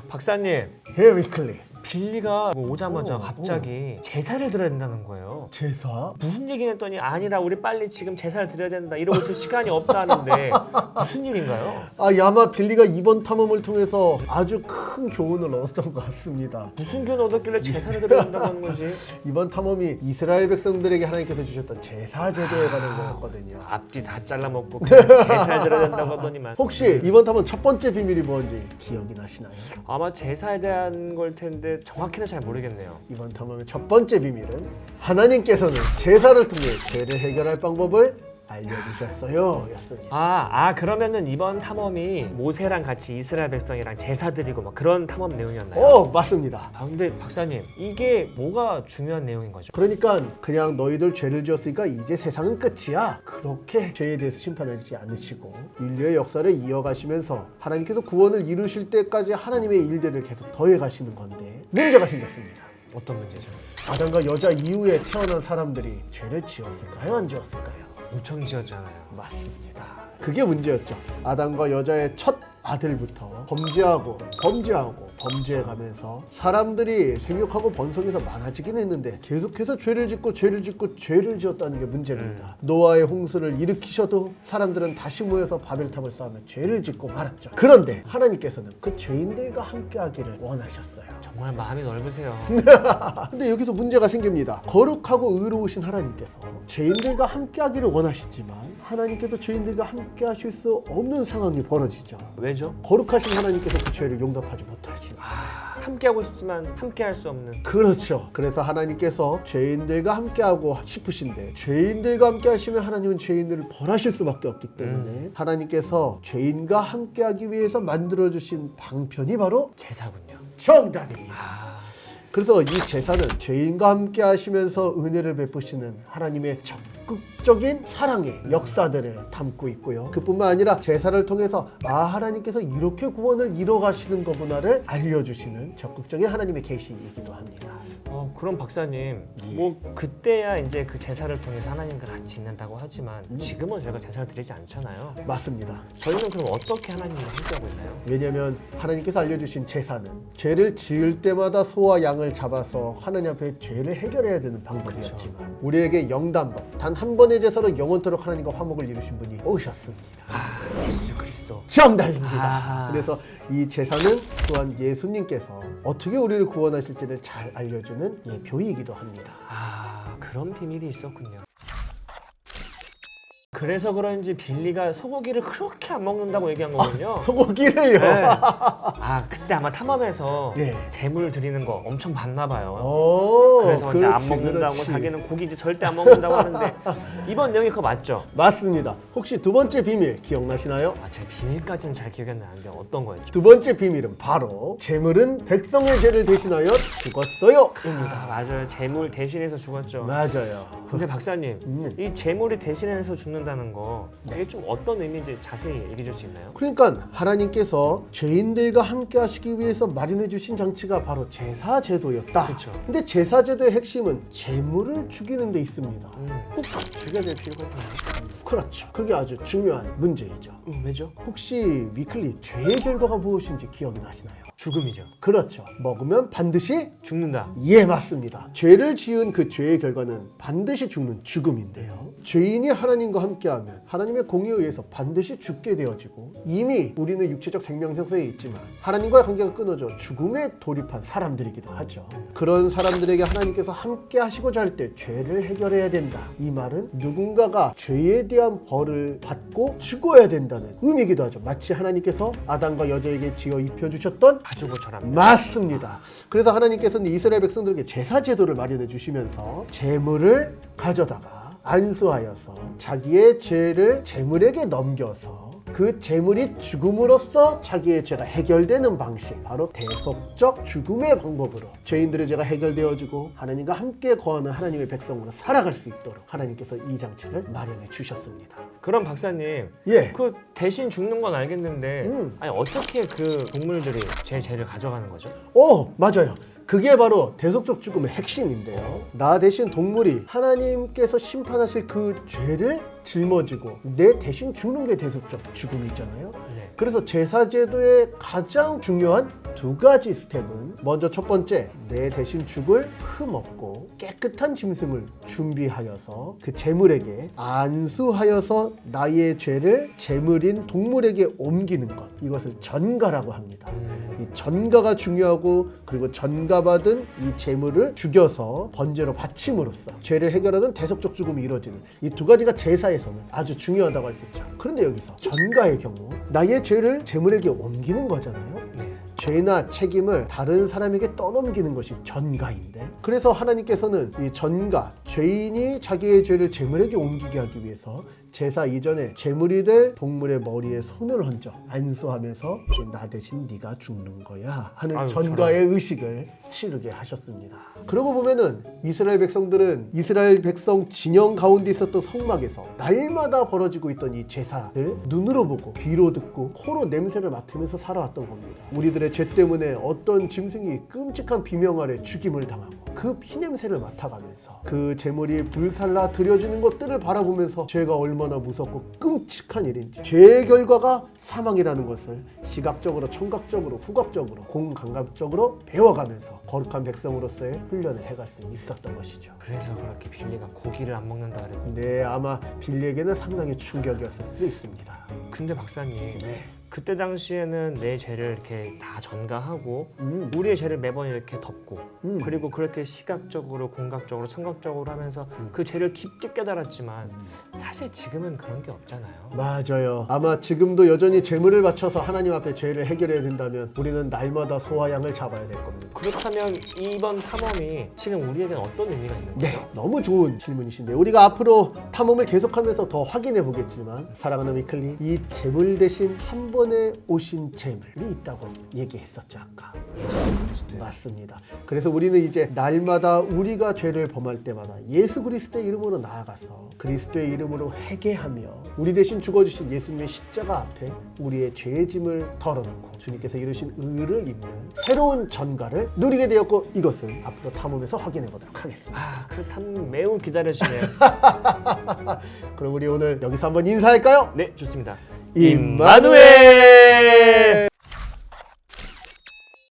박사님, 해 위클리. 빌리가 오자마자 갑자기 제사를 드려야 된다는 거예요. 제사? 무슨 얘기는 했더니 아니라 우리 빨리 지금 제사를 드려야 된다 이러고 있을 시간이 없다는데 무슨 일인가요? 아마 빌리가 이번 탐험을 통해서 아주 큰 교훈을 얻었던 것 같습니다. 무슨 교훈 얻었길래 제사를 드려야 된다고 하는 거지? 이번 탐험이 이스라엘 백성들에게 하나님께서 주셨던 제사 제도에 관한 거였거든요. 앞뒤 다 잘라먹고 그냥 제사를 드려야 된다고 하더니만. 혹시 이번 탐험 첫 번째 비밀이 뭔지 기억이 나시나요? 아마 제사에 대한 걸 텐데 정확히는 잘 모르겠네요. 이번 탐험의 첫 번째 비밀은 하나님께서는 제사를 통해 죄를 해결할 방법을 알려주셨어요 였습니다. 그러면은 이번 탐험이 모세랑 같이 이스라엘 백성이랑 제사 드리고 막 그런 탐험 내용이었나요? 맞습니다. 근데 박사님, 이게 뭐가 중요한 내용인 거죠? 그러니까 그냥 너희들 죄를 지었으니까 이제 세상은 끝이야, 그렇게 죄에 대해서 심판하지 않으시고 인류의 역사를 이어가시면서 하나님께서 구원을 이루실 때까지 하나님의 일들을 계속 더해가시는 건데 문제가 생겼습니다. 어떤 문제죠? 아담과 여자 이후에 태어난 사람들이 죄를 지었을까요, 안 지었을까요? 엄청 지었잖아요. 맞습니다. 그게 문제였죠. 아담과 여자의 첫 아들부터 범죄해가면서 사람들이 생육하고 번성해서 많아지긴 했는데 계속해서 죄를 지었다는 게 문제입니다. 노아의 홍수를 일으키셔도 사람들은 다시 모여서 바벨탑을 쌓으며 죄를 짓고 말았죠. 그런데 하나님께서는 그 죄인들과 함께하기를 원하셨어요. 정말 마음이 넓으세요. 근데 여기서 문제가 생깁니다. 거룩하고 의로우신 하나님께서 죄인들과 함께하기를 원하시지만 하나님께서 죄인들과 함께하실 수 없는 상황이 벌어지죠. 왜죠? 거룩하신 하나님께서 그 죄를 용납하지 못하시는. 함께하고 싶지만 함께할 수 없는. 그렇죠. 그래서 하나님께서 죄인들과 함께하고 싶으신데 죄인들과 함께하시면 하나님은 죄인들을 벌하실 수밖에 없기 때문에 하나님께서 죄인과 함께하기 위해서 만들어주신 방편이 바로 제사군요. 정답입니다. 그래서 이 제사는 죄인과 함께 하시면서 은혜를 베푸시는 하나님의 적극적인 사랑의 역사들을 담고 있고요. 그뿐만 아니라 제사를 통해서 하나님께서 이렇게 구원을 이뤄가시는 거구나를 알려주시는 적극적인 하나님의 계시이기도 합니다. 그럼 박사님, 뭐 그때야 이제 그 제사를 통해서 하나님과 같이 있는다고 하지만 지금은 저희가 제사를 드리지 않잖아요. 맞습니다. 저희는 그럼 어떻게 하나님과 함께하고 있나요? 왜냐하면 하나님께서 알려주신 제사는 죄를 지을 때마다 소와 양을 잡아서 하나님 앞에 죄를 해결해야 되는 방법이었지만 우리에게 영단법, 단 한 번의 제사로 영원토록 하나님과 화목을 이루신 분이 오셨습니다. 예수 그리스도. 정답입니다. 그래서 이 제사는 또한 예수님께서 어떻게 우리를 구원하실지를 잘 알려주는 예표이기도 합니다. 그런 비밀이 있었군요. 그래서 그런지 빌리가 소고기를 그렇게 안 먹는다고 얘기한 거군요. 소고기를요? 네. 그때 아마 탐험에서 재물 드리는 거 엄청 봤나 봐요. 그래서 이제 안 먹는다고, 자기는 고기 이제 절대 안 먹는다고 하는데 이번 내용이 그거 맞죠? 맞습니다. 혹시 두 번째 비밀 기억나시나요? 제가 비밀까지는 잘 기억이 안 나는데 어떤 거였죠? 두 번째 비밀은 바로 재물은 백성의 죄를 대신하여 죽었어요 입니다. 맞아요. 재물 대신해서 죽었죠. 맞아요. 근데 박사님, 이 재물이 대신해서 죽는다는 거 이게 좀 어떤 의미인지 자세히 얘기해 줄 수 있나요? 그러니까 하나님께서 죄인들과 함께 하시기 위해서 마련해 주신 장치가 바로 제사 제도였다. 그렇죠. 근데 제사 제도의 핵심은 재물을 죽이는 데 있습니다. 꼭 죽여야 될 필요가 있나요? 그렇죠. 그게 아주 중요한 문제이죠. 왜죠? 혹시 위클리 죄의 결과가 무엇인지 기억이 나시나요? 죽음이죠. 그렇죠. 먹으면 반드시 죽는다. 예, 맞습니다. 죄를 지은 그 죄의 결과는 반드시 죽는 죽음인데요. 죄인이 하나님과 함께하면 하나님의 공의에 의해서 반드시 죽게 되어지고 이미 우리는 육체적 생명 상태에 있지만 하나님과의 관계가 끊어져 죽음에 돌입한 사람들이기도 하죠. 그런 사람들에게 하나님께서 함께 하시고자 할 때 죄를 해결해야 된다. 이 말은 누군가가 죄에 대한 벌을 받고 죽어야 된다는 의미이기도 하죠. 마치 하나님께서 아담과 여자에게 지어 입혀주셨던 가죽옷처럼. 맞습니다. 그래서 하나님께서는 이스라엘 백성들에게 제사 제도를 마련해 주시면서 제물을 가져다가 안수하여서 자기의 죄를 제물에게 넘겨서 그 제물이 죽음으로써 자기의 죄가 해결되는 방식, 바로 대속적 죽음의 방법으로 죄인들의 죄가 해결되어지고 하나님과 함께 거하는 하나님의 백성으로 살아갈 수 있도록 하나님께서 이 장치를 마련해 주셨습니다. 그럼 박사님, 그 대신 죽는 건 알겠는데 아니 어떻게 그 동물들이 제 죄를 가져가는 거죠? 맞아요. 그게 바로 대속적 죽음의 핵심인데요. 나 대신 동물이 하나님께서 심판하실 그 죄를 짊어지고 내 대신 죽는 게 대속적 죽음이잖아요. 네. 그래서 제사제도의 가장 중요한 두 가지 스텝은, 먼저 첫 번째, 내 대신 죽을 흠없고 깨끗한 짐승을 준비하여서 그 제물에게 안수하여서 나의 죄를 제물인 동물에게 옮기는 것, 이것을 전가라고 합니다. 이 전가가 중요하고, 그리고 전가받은 이 제물을 죽여서 번제로 바침으로써 죄를 해결하는 대속적 죽음이 이루어지는 이 두 가지가 제사에서는 아주 중요하다고 할 수 있죠. 그런데 여기서 전가의 경우 나의 죄를 제물에게 옮기는 거잖아요. 죄나 책임을 다른 사람에게 떠넘기는 것이 전가인데, 그래서 하나님께서는 이 전가, 죄인이 자기의 죄를 제물에게 옮기게 하기 위해서 제사 이전에 제물이 될 동물의 머리에 손을 얹어 안수하면서 나 대신 네가 죽는 거야 하는 전가의 의식을 치르게 하셨습니다. 그러고 보면은 이스라엘 백성들은 이스라엘 백성 진영 가운데 있었던 성막에서 날마다 벌어지고 있던 이 제사를 눈으로 보고 귀로 듣고 코로 냄새를 맡으면서 살아왔던 겁니다. 우리들의 죄 때문에 어떤 짐승이 끔찍한 비명 아래 죽임을 당하고 그 피냄새를 맡아가면서 그 제물이 불살라 드려지는 것들을 바라보면서 죄가 얼마나 무섭고 끔찍한 일인지, 죄의 결과가 사망이라는 것을 시각적으로, 청각적으로, 후각적으로, 공감각적으로 배워가면서 거룩한 백성으로서의 훈련을 해갈 수 있었던 것이죠. 그래서 그렇게 빌리가 고기를 안 먹는다 그랬고. 네, 아마 빌리에게는 상당히 충격이었을 수도 있습니다. 근데 박사님, 네. 그때 당시에는 내 죄를 이렇게 다 전가하고 우리의 죄를 매번 이렇게 덮고 그리고 그렇게 시각적으로, 공각적으로, 청각적으로 하면서 그 죄를 깊게 깨달았지만 사실 지금은 그런 게 없잖아요. 맞아요. 아마 지금도 여전히 제물을 바쳐서 하나님 앞에 죄를 해결해야 된다면 우리는 날마다 소와 양을 잡아야 될 겁니다. 그렇다면 이번 탐험이 지금 우리에게는 어떤 의미가 있는 거죠? 네, 너무 좋은 질문이신데, 우리가 앞으로 탐험을 계속하면서 더 확인해 보겠지만, 사랑하는 위클리, 이 제물 대신 한 번에 오신 제물이 있다고 얘기했었죠, 아까. 맞습니다. 그래서 우리는 이제 날마다 우리가 죄를 범할 때마다 예수 그리스도의 이름으로 나아가서 그리스도의 이름으로 회개하며 우리 대신 죽어주신 예수님의 십자가 앞에 우리의 죄의 짐을 덜어놓고 주님께서 이루신 의를 입는 새로운 전가를 누리게 되었고, 이것을 앞으로 탐험에서 확인해 보도록 하겠습니다. 그 탐험 매우 기다려지네요. 그럼 우리 오늘 여기서 한번 인사할까요? 네, 좋습니다. 임마누엘!